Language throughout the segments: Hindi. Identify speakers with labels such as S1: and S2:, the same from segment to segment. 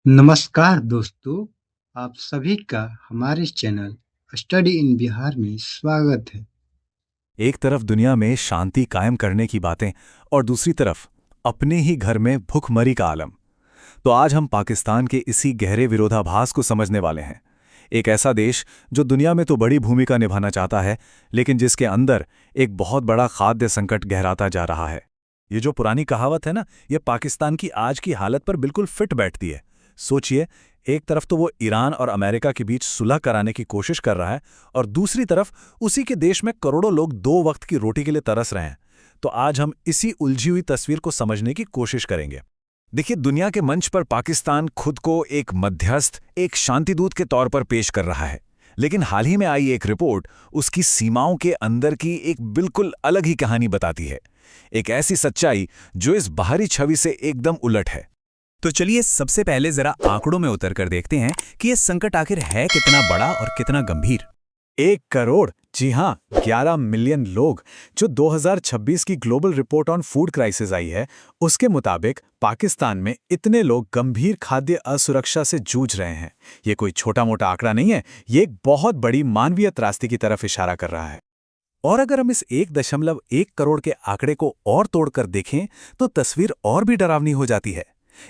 S1: नमस्कार दोस्तों, आप सभी का हमारे चैनल स्टडी इन बिहार में स्वागत है।
S2: एक तरफ दुनिया में शांति कायम करने की बातें और दूसरी तरफ अपने ही घर में भुखमरी का आलम। तो आज हम पाकिस्तान के इसी गहरे विरोधाभास को समझने वाले हैं। एक ऐसा देश जो दुनिया में तो बड़ी भूमिका निभाना चाहता है, लेकिन जिसके अंदर एक बहुत बड़ा खाद्य संकट गहराता जा रहा है। ये जो पुरानी कहावत है ना, ये पाकिस्तान की आज की हालत पर बिल्कुल फिट बैठती है। सोचिए, एक तरफ तो वो ईरान और अमेरिका के बीच सुलह कराने की कोशिश कर रहा है, और दूसरी तरफ उसी के देश में करोड़ों लोग दो वक्त की रोटी के लिए तरस रहे हैं। तो आज हम इसी उलझी हुई तस्वीर को समझने की कोशिश करेंगे। देखिए, दुनिया के मंच पर पाकिस्तान खुद को एक मध्यस्थ, एक शांतिदूत के तौर पर पेश कर रहा है, लेकिन हाल ही में आई एक रिपोर्ट उसकी सीमाओं के अंदर की एक बिल्कुल अलग ही कहानी बताती है। एक ऐसी सच्चाई जो इस बाहरी छवि से एकदम उलट है। तो चलिए सबसे पहले जरा आंकड़ों में उतर कर देखते हैं कि यह संकट आखिर है कितना बड़ा और कितना गंभीर। 1 करोड़, जी हाँ, 11 मिलियन लोग, जो 2026 की global report on food crisis आई है, उसके मुताबिक पाकिस्तान में इतने लोग गंभीर खाद्य असुरक्षा से जूझ रहे हैं। ये कोई छोटा मोटा आंकड़ा नहीं है, ये एक बहुत बड़ी मानवीय त्रासदी की तरफ इशारा कर रहा है। और अगर हम इस 1.1 करोड़ के आंकड़े को और तोड़कर देखें तो तस्वीर और भी डरावनी हो जाती है।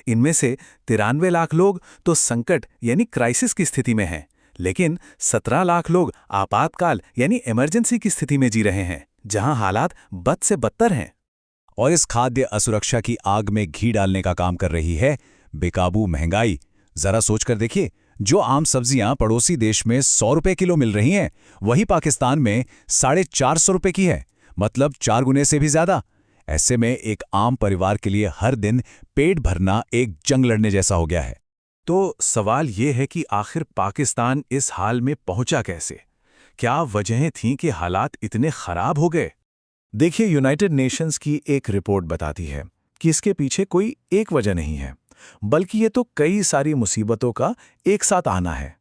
S2: इनमें से 93 लाख लोग तो संकट यानी क्राइसिस की स्थिति में हैं, लेकिन 17 लाख लोग आपातकाल यानी इमरजेंसी की स्थिति में जी रहे हैं, जहां हालात बद से बदतर हैं। और इस खाद्य असुरक्षा की आग में घी डालने का काम कर रही है बेकाबू महंगाई। जरा सोचकर देखिए, जो आम सब्जियां पड़ोसी देश में 100 रुपए किलो मिल रही हैं, वही पाकिस्तान में 450 रुपए की है, मतलब 4 गुने से भी ज्यादा। ऐसे में एक आम परिवार के लिए हर दिन पेट भरना एक जंग लड़ने जैसा हो गया है। तो सवाल ये है कि आखिर पाकिस्तान इस हाल में पहुंचा कैसे? क्या वजहें थीं कि हालात इतने खराब हो गए? देखिए, यूनाइटेड नेशंस की एक रिपोर्ट बताती है कि इसके पीछे कोई एक वजह नहीं है, बल्कि ये तो कई सारी मुसीबतों का एक साथ आना है,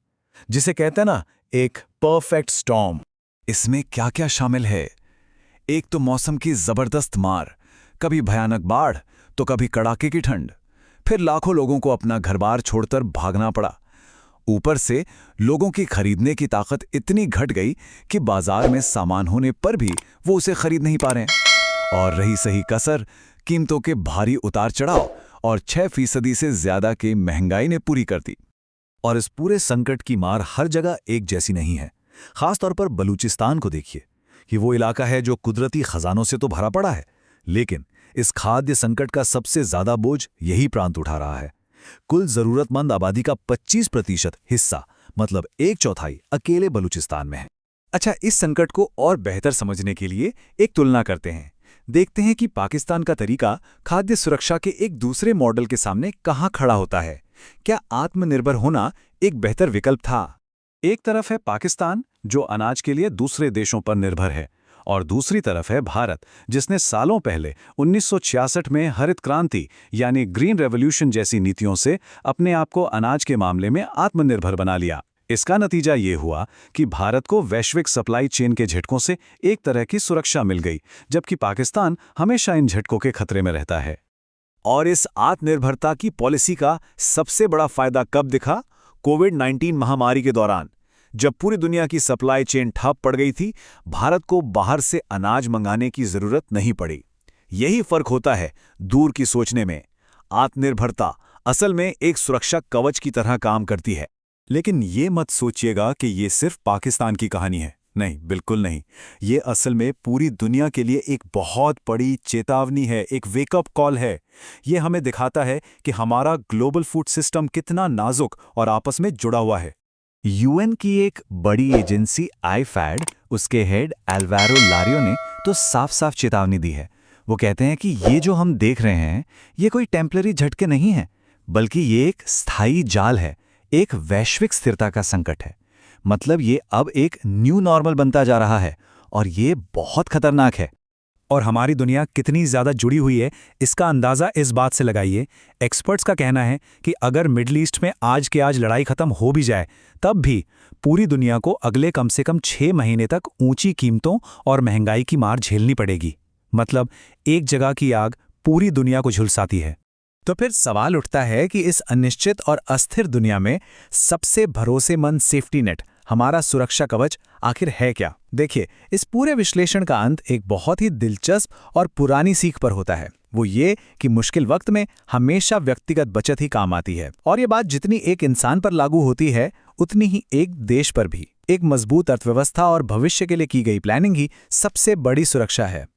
S2: जिसे कहते हैं ना, एक परफेक्ट स्टॉर्म। इसमें क्या क्या शामिल है? एक तो मौसम की जबरदस्त मार, कभी भयानक बाढ़ तो कभी कड़ाके की ठंड, फिर लाखों लोगों को अपना घरबार छोड़कर भागना पड़ा। ऊपर से लोगों की खरीदने की ताकत इतनी घट गई कि बाजार में सामान होने पर भी वो उसे खरीद नहीं पा रहे हैं। और रही सही कसर, कीमतों के भारी उतार चढ़ाव और 6% से ज्यादा की महंगाई ने पूरी कर दी। और इस पूरे संकट की मार हर जगह एक जैसी नहीं है। खासतौर पर बलूचिस्तान को देखिए, कि वो इलाका है जो कुदरती खजानों से तो भरा पड़ा है, लेकिन इस खाद्य संकट का सबसे ज्यादा बोझ यही प्रांत उठा रहा है। कुल जरूरतमंद आबादी का 25% हिस्सा, मतलब 1/4 अकेले बलूचिस्तान में है। अच्छा, इस संकट को और बेहतर समझने के लिए एक तुलना करते हैं। देखते हैं कि पाकिस्तान का तरीका खाद्य सुरक्षा के एक दूसरे मॉडल के सामने कहां खड़ा होता है। क्या आत्मनिर्भर होना एक बेहतर विकल्प था? एक तरफ है पाकिस्तान, जो अनाज के लिए दूसरे देशों पर निर्भर है, और दूसरी तरफ है भारत, जिसने सालों पहले 1966 में हरित क्रांति यानी ग्रीन रेवोल्यूशन जैसी नीतियों से अपने आप को अनाज के मामले में आत्मनिर्भर बना लिया। इसका नतीजा ये हुआ कि भारत को वैश्विक सप्लाई चेन के झटकों से एक तरह की सुरक्षा मिल गई, जबकि पाकिस्तान हमेशा इन झटकों के खतरे में रहता है। और इस आत्मनिर्भरता की पॉलिसी का सबसे बड़ा फायदा कब दिखा? कोविड-19 महामारी के दौरान, जब पूरी दुनिया की सप्लाई चेन ठप पड़ गई थी, भारत को बाहर से अनाज मंगाने की जरूरत नहीं पड़ी। यही फर्क होता है दूर की सोचने में। आत्मनिर्भरता असल में एक सुरक्षा कवच की तरह काम करती है। लेकिन ये मत सोचिएगा कि ये सिर्फ पाकिस्तान की कहानी है। नहीं, बिल्कुल नहीं। ये असल में पूरी दुनिया के लिए एक बहुत बड़ी चेतावनी है, एक वेकअप कॉल है। ये हमें दिखाता है कि हमारा ग्लोबल फूड सिस्टम कितना नाजुक और आपस में जुड़ा हुआ है। यूएन की एक बड़ी एजेंसी आईफैड, उसके हेड एल्वारो लारियो ने तो साफ साफ चेतावनी दी है। वो कहते हैं कि ये जो हम देख रहे हैं, ये कोई टेम्पररी झटके नहीं है, बल्कि ये एक स्थायी जाल है, एक वैश्विक स्थिरता का संकट है। मतलब ये अब एक न्यू नॉर्मल बनता जा रहा है, और ये बहुत खतरनाक है। और हमारी दुनिया कितनी ज़्यादा जुड़ी हुई है, इसका अंदाज़ा इस बात से लगाइए। एक्सपर्ट्स का कहना है कि अगर मिडल ईस्ट में आज के आज लड़ाई ख़त्म हो भी जाए, तब भी पूरी दुनिया को अगले कम से कम 6 महीने तक ऊंची कीमतों और महंगाई की मार झेलनी पड़ेगी। मतलब एक जगह की आग पूरी दुनिया को झुलसाती है। तो फिर सवाल उठता है कि इस अनिश्चित और अस्थिर दुनिया में सबसे भरोसेमंद सेफ्टी नेट, हमारा सुरक्षा कवच आखिर है क्या? देखिए, इस पूरे विश्लेषण का अंत एक बहुत ही दिलचस्प और पुरानी सीख पर होता है। वो ये कि मुश्किल वक्त में हमेशा व्यक्तिगत बचत ही काम आती है। और ये बात जितनी एक इंसान पर लागू होती है, उतनी ही एक देश पर भी। एक मजबूत अर्थव्यवस्था और भविष्य के लिए की गई प्लानिंग ही सबसे बड़ी सुरक्षा है।